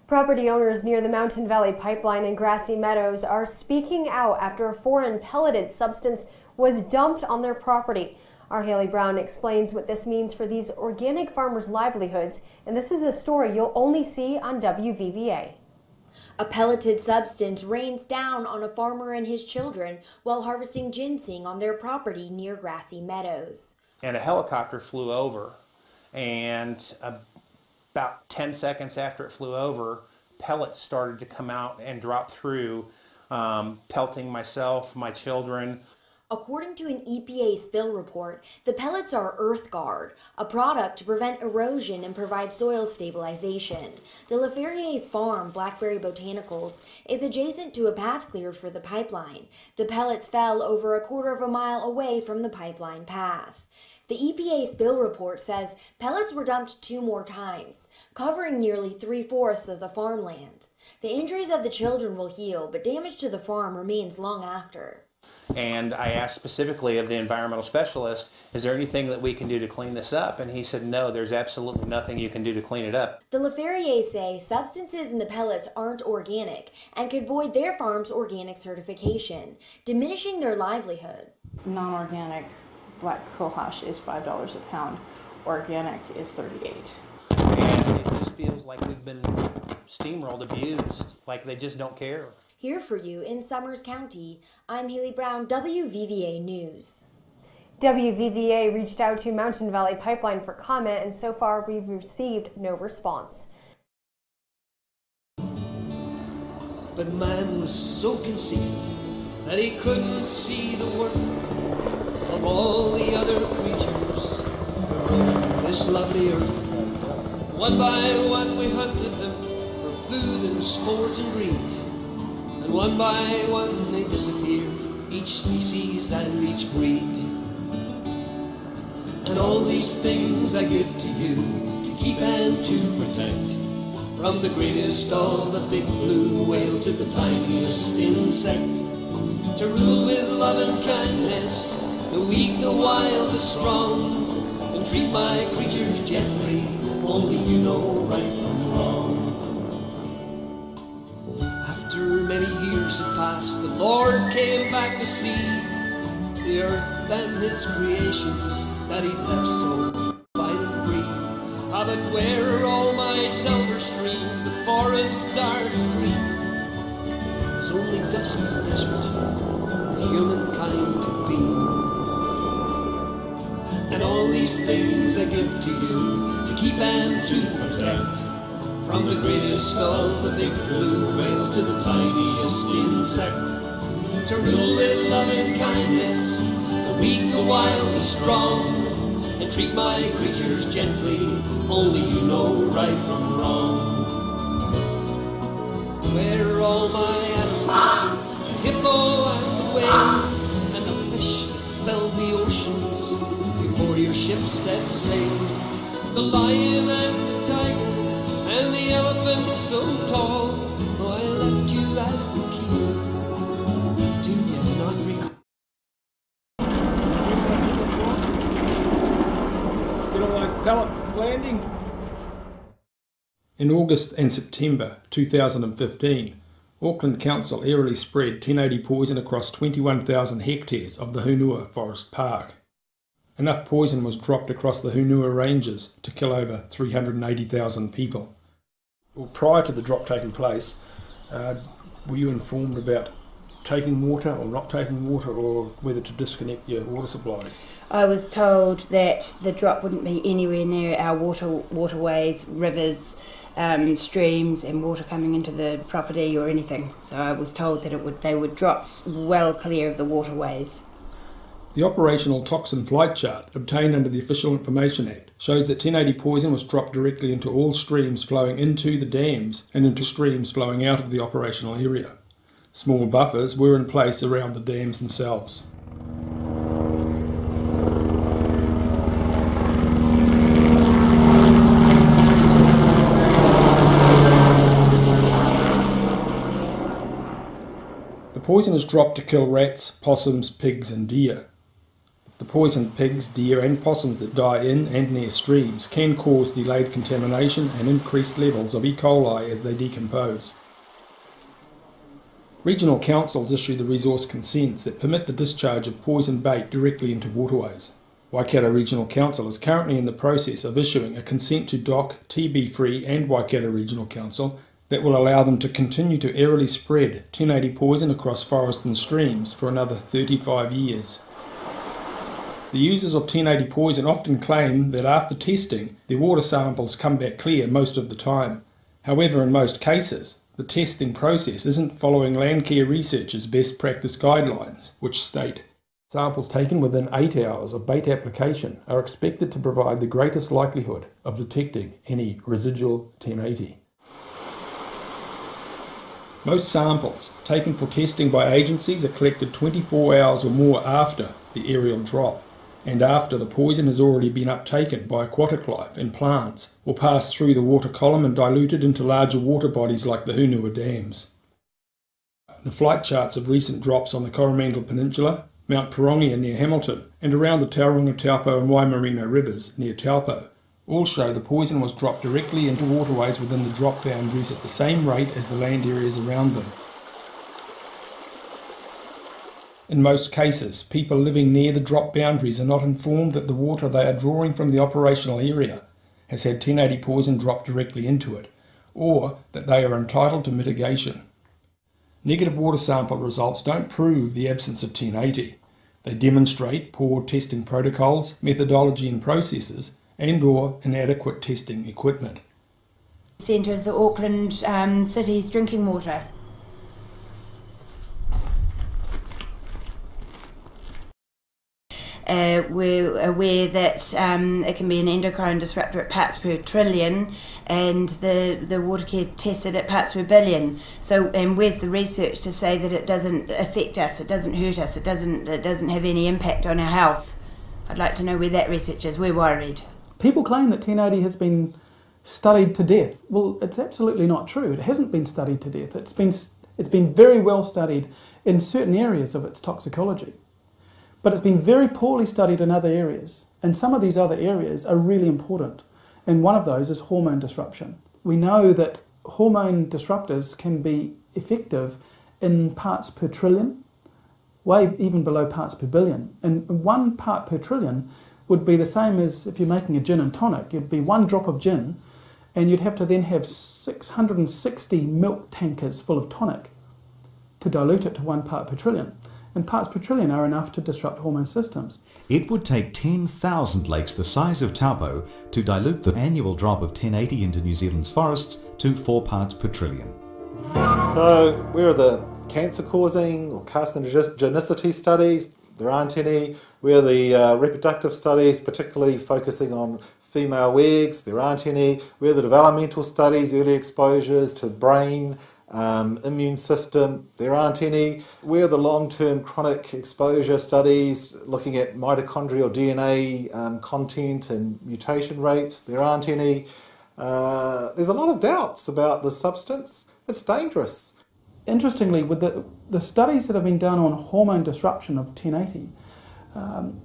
Property owners near the Mountain Valley Pipeline in Grassy Meadows are speaking out after a foreign pelleted substance was dumped on their property. Our Haley Brown explains what this means for these organic farmers' livelihoods, and this is a story you'll only see on WVVA. A pelleted substance rains down on a farmer and his children while harvesting ginseng on their property near Grassy Meadows. And a helicopter flew over, and about 10 seconds after it flew over, pellets started to come out and drop through, pelting myself, my children. According to an EPA spill report, the pellets are Earth Guard, a product to prevent erosion and provide soil stabilization. The LaFerrier's farm, Blackberry Botanicals, is adjacent to a path cleared for the pipeline. The pellets fell over a quarter of a mile away from the pipeline path. The EPA spill report says pellets were dumped 2 more times, covering nearly 3/4 of the farmland. The injuries of the children will heal, but damage to the farm remains long after. And I asked specifically of the environmental specialist, is there anything that we can do to clean this up? And he said, no, there's absolutely nothing you can do to clean it up. The LaFerrier's say substances in the pellets aren't organic and could void their farm's organic certification, diminishing their livelihood. Non-organic black cohosh is $5 a pound. Organic is $38. And it just feels like we've been steamrolled, abused, like they just don't care. Here for you in Summers County, I'm Haley Brown, WVVA News. WVVA reached out to Mountain Valley Pipeline for comment, and so far we've received no response. But man was so conceited that he couldn't see the worth of all the other creatures who roam this lovely earth. One by one we hunted them for food and sport and greed. And one by one they disappear, each species and each breed. And all these things I give to you to keep and to protect, from the greatest of the big blue whale to the tiniest insect, to rule with love and kindness, the weak, the wild, the strong, and treat my creatures gently, only you know right from wrong. Many years had passed, the Lord came back to see the earth and his creations that he'd left so fine and free. Ah, but where are all my silver streams, the forests dark and green? There's only dust and desert for humankind to be. And all these things I give to you to keep and to protect, from the greatest of the big blue whale to the tiniest insect, to rule with love and kindness, the weak, the wild, the strong, and treat my creatures gently, only you know right from wrong. Where are all my animals, the hippo and the whale, and the fish that filled the oceans before your ship set sail, the lion and the tiger, and the elephant so tall? Oh, I left you as the keeper. Do you not recall? Get all those pellets landing. In August and September 2015, Auckland Council airily spread 1080 poison across 21,000 hectares of the Hunua Forest Park. Enough poison was dropped across the Hunua Ranges to kill over 380,000 people. Well, prior to the drop taking place, were you informed about taking water or not taking water, or whether to disconnect your water supplies? I was told that the drop wouldn't be anywhere near our waterways, rivers, streams and water coming into the property or anything. So I was told that they would drop well clear of the waterways. The operational toxin flight chart obtained under the Official Information Act shows that 1080 poison was dropped directly into all streams flowing into the dams and into streams flowing out of the operational area. Small buffers were in place around the dams themselves. The poison is dropped to kill rats, possums, pigs and deer. The poisoned pigs, deer and possums that die in and near streams can cause delayed contamination and increased levels of E. coli as they decompose. Regional councils issue the resource consents that permit the discharge of poisoned bait directly into waterways. Waikato Regional Council is currently in the process of issuing a consent to DOC, TB Free and Waikato Regional Council that will allow them to continue to airily spread 1080 poison across forests and streams for another 35 years. The users of 1080 poison often claim that after testing, their water samples come back clear most of the time. However, in most cases, the testing process isn't following Landcare Research's best practice guidelines, which state, samples taken within 8 hours of bait application are expected to provide the greatest likelihood of detecting any residual 1080. Most samples taken for testing by agencies are collected 24 hours or more after the aerial drop, and after the poison has already been uptaken by aquatic life and plants, or passed through the water column and diluted into larger water bodies like the Hunua dams. The flight charts of recent drops on the Coromandel Peninsula, Mount Pirongia near Hamilton, and around the Tauranga, Taupo and Waimarino rivers near Taupo all show the poison was dropped directly into waterways within the drop boundaries at the same rate as the land areas around them. In most cases, people living near the drop boundaries are not informed that the water they are drawing from the operational area has had 1080 poison dropped directly into it, or that they are entitled to mitigation. Negative water sample results don't prove the absence of 1080. They demonstrate poor testing protocols, methodology and processes, and/or inadequate testing equipment. Centre of the Auckland city's drinking water. We're aware that it can be an endocrine disruptor at parts per trillion, and the water care tested at parts per billion. So, and where's the research to say that it doesn't affect us, it doesn't hurt us, it doesn't have any impact on our health? I'd like to know where that research is. We're worried. People claim that 1080 has been studied to death. Well, it's absolutely not true. It hasn't been studied to death. It's been very well studied in certain areas of its toxicology. But it's been very poorly studied in other areas, and some of these other areas are really important, and one of those is hormone disruption. We know that hormone disruptors can be effective in parts per trillion, way even below parts per billion, and 1 part per trillion would be the same as if you're making a gin and tonic. It'd be 1 drop of gin, and you'd have to then have 660 milk tankers full of tonic to dilute it to 1 part per trillion. And parts per trillion are enough to disrupt hormone systems. It would take 10,000 lakes the size of Taupo to dilute the annual drop of 1080 into New Zealand's forests to 4 parts per trillion. So where are the cancer causing or carcinogenicity studies? There aren't any. Where are the reproductive studies, particularly focusing on female eggs? There aren't any. Where are the developmental studies, early exposures to brain, immune system? There aren't any. Where are the long-term chronic exposure studies looking at mitochondrial DNA content and mutation rates? There aren't any. There's a lot of doubts about the substance. It's dangerous. Interestingly, with the studies that have been done on hormone disruption of 1080,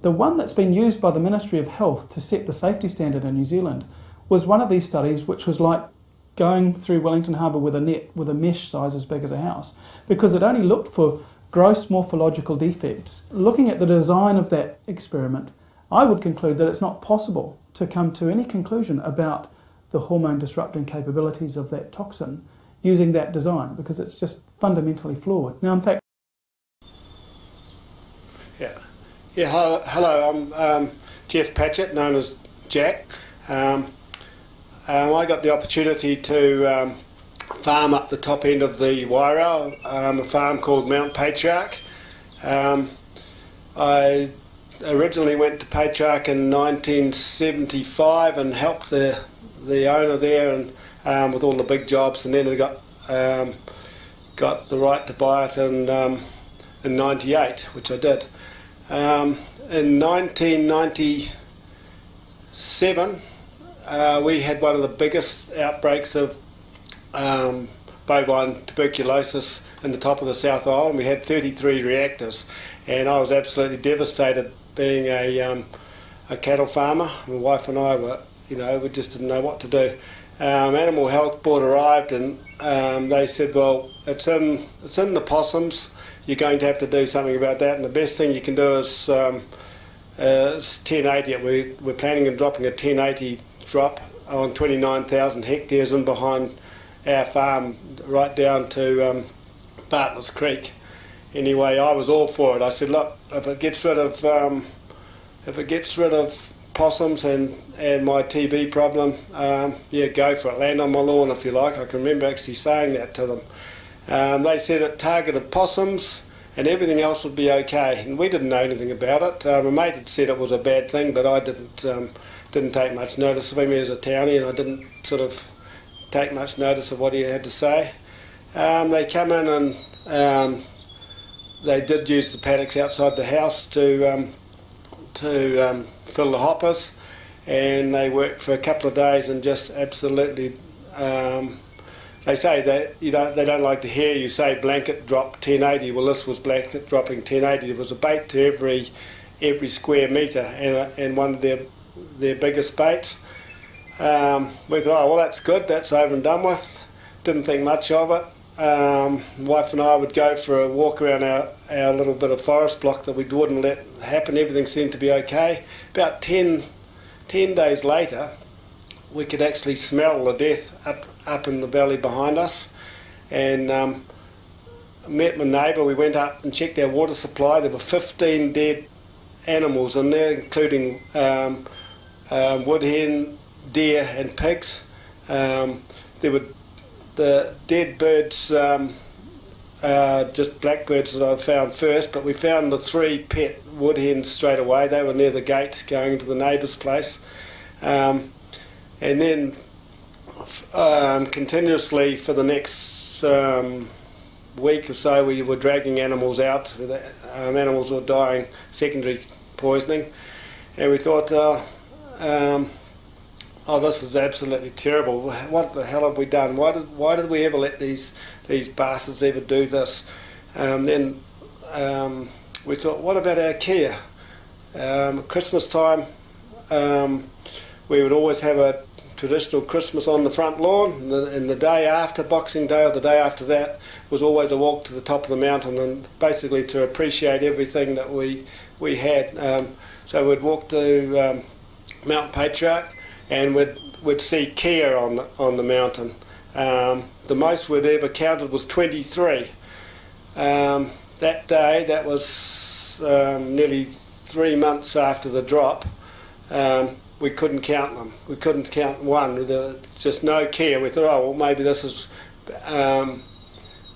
the one that's been used by the Ministry of Health to set the safety standard in New Zealand was one of these studies which was like going through Wellington Harbour with a net with a mesh size as big as a house, because it only looked for gross morphological defects. Looking at the design of that experiment, I would conclude that it's not possible to come to any conclusion about the hormone disrupting capabilities of that toxin using that design, because it's just fundamentally flawed. Now, in fact... Hello, I'm Jeff Patchett, known as Jack. I got the opportunity to farm up the top end of the Wairau, a farm called Mount Patriarch. I originally went to Patriarch in 1975 and helped the owner there and with all the big jobs, and then I got the right to buy it in '98, which I did. In 1997, we had one of the biggest outbreaks of bovine tuberculosis in the top of the South Island. We had 33 reactors, and I was absolutely devastated being a cattle farmer. My wife and I were, we just didn't know what to do. Animal Health Board arrived and they said, well, it's in the possums. You're going to have to do something about that, and the best thing you can do is 1080. We're planning on dropping a 1080 drop on 29,000 hectares in behind our farm, right down to Bartlett's Creek. Anyway, I was all for it. I said, look, if it gets rid of possums and my TB problem, yeah, go for it. Land on my lawn if you like. I can remember actually saying that to them. They said it targeted possums and everything else would be okay, and we didn't know anything about it. My mate had said it was a bad thing, but I didn't take much notice of him as a townie, and I didn't sort of take much notice of what he had to say. They come in and they did use the paddocks outside the house to fill the hoppers, and they worked for a couple of days and just absolutely. They say that they don't like to hear you say blanket drop 1080. Well, this was blanket dropping 1080. It was a bait to every square metre, and one of their biggest baits. We thought, oh well, that's good. That's over and done with. Didn't think much of it. Wife and I would go for a walk around our little bit of forest block that we wouldn't let happen. Everything seemed to be okay. About 10 days later, we could actually smell the death up in the valley behind us, and met my neighbour. We went up and checked our water supply. There were 15 dead animals in there, including wood hen, deer and pigs. There were the dead birds, just blackbirds that I found first, but we found the 3 pet wood hens straight away. They were near the gate going to the neighbour's place. And then continuously for the next week or so, we were dragging animals out. Animals were dying, secondary poisoning, and we thought, oh, this is absolutely terrible. What the hell have we done? Why did we ever let these bastards ever do this? Then we thought, what about our care? Christmas time, we would always have a traditional Christmas on the front lawn, and the day after Boxing Day or the day after that was always a walk to the top of the mountain, and basically to appreciate everything that we had. So we'd walk to Mount Patriarch, and we'd see care on the mountain. The most we'd ever counted was 23. That day, that was nearly 3 months after the drop. We couldn't count them. We couldn't count one. There's just no care. We thought, oh well, maybe this is,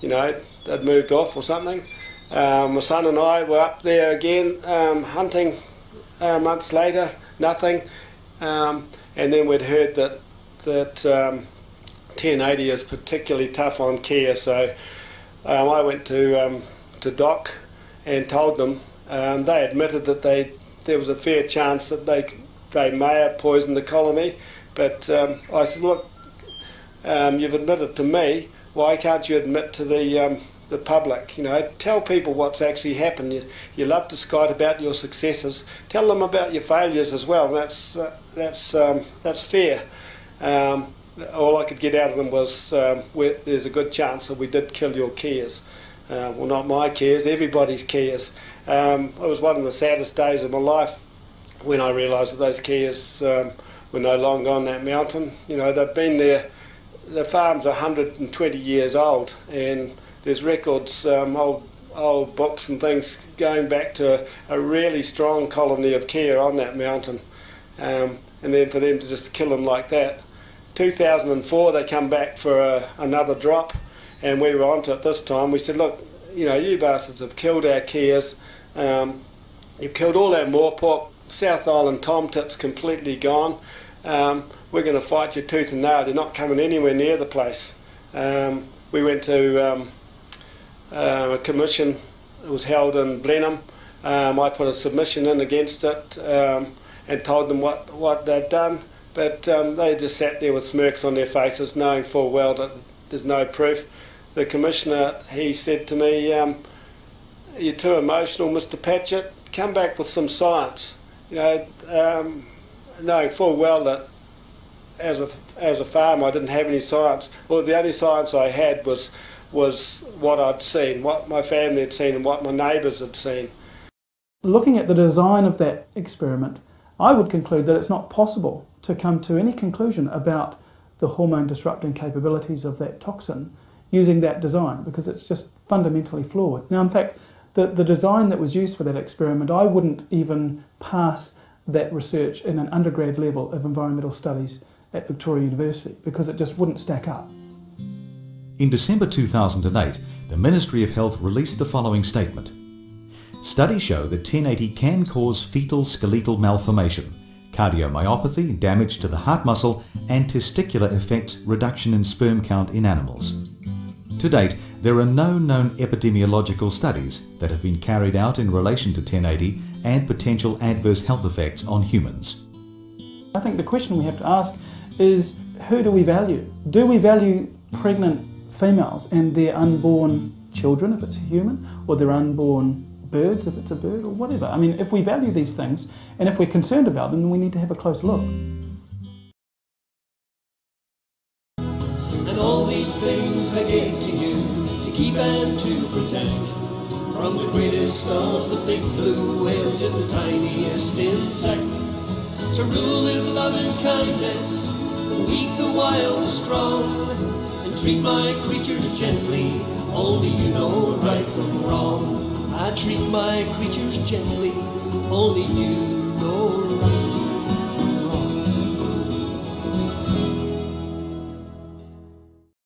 they'd moved off or something. My son and I were up there again hunting. Months later, nothing. And then we'd heard that 1080 is particularly tough on care. So I went to DOC and told them. They admitted that there was a fair chance that they may have poisoned the colony, but I said, look, you've admitted to me, why can't you admit to the public? Tell people what's actually happened. You love to skite about your successes. Tell them about your failures as well. That's fair. All I could get out of them was there's a good chance that we did kill your cares. Well, not my cares, everybody's cares. It was one of the saddest days of my life when I realised that those cares were no longer on that mountain. They've been there. The farm's 120 years old, and there's records, old books and things going back to a really strong colony of care on that mountain. And then for them to just kill them like that. 2004 they come back for another drop, and we were onto it this time. We said, look, you bastards have killed our cares. You've killed all our moorpork. South Island tomtit's completely gone. We're going to fight you tooth and nail. You're not coming anywhere near the place. We went to a commission. It was held in Blenheim. I put a submission in against it and told them what they'd done, but they just sat there with smirks on their faces, knowing full well that there's no proof. The commissioner, he said to me, you're too emotional, Mr. Patchett. come back with some science, you know, knowing full well that as a farmer I didn't have any science. Well, the only science I had was what I'd seen, what my family had seen and what my neighbours had seen. Looking at the design of that experiment, I would conclude that it's not possible to come to any conclusion about the hormone disrupting capabilities of that toxin using that design, because it's just fundamentally flawed. Now, in fact, the design that was used for that experiment, I wouldn't even pass that research in an undergrad level of environmental studies at Victoria University, because it just wouldn't stack up. In December 2008, the Ministry of Health released the following statement. Studies show that 1080 can cause fetal skeletal malformation, cardiomyopathy, damage to the heart muscle, and testicular effects, reduction in sperm count in animals. To date, there are no known epidemiological studies that have been carried out in relation to 1080 and potential adverse health effects on humans. I think the question we have to ask is, who do we value? Do we value pregnant females and their unborn children, if it's a human, or their unborn birds, if it's a bird, or whatever? I mean, if we value these things, and if we're concerned about them, then we need to have a close look. And all these things I gave to you to keep and to protect, from the greatest of the big blue whale to the tiniest insect, to rule with love and kindness, the weak, the wild, the strong, and treat my creatures gently, only you know right from wrong. I treat my creatures gently, only you know right.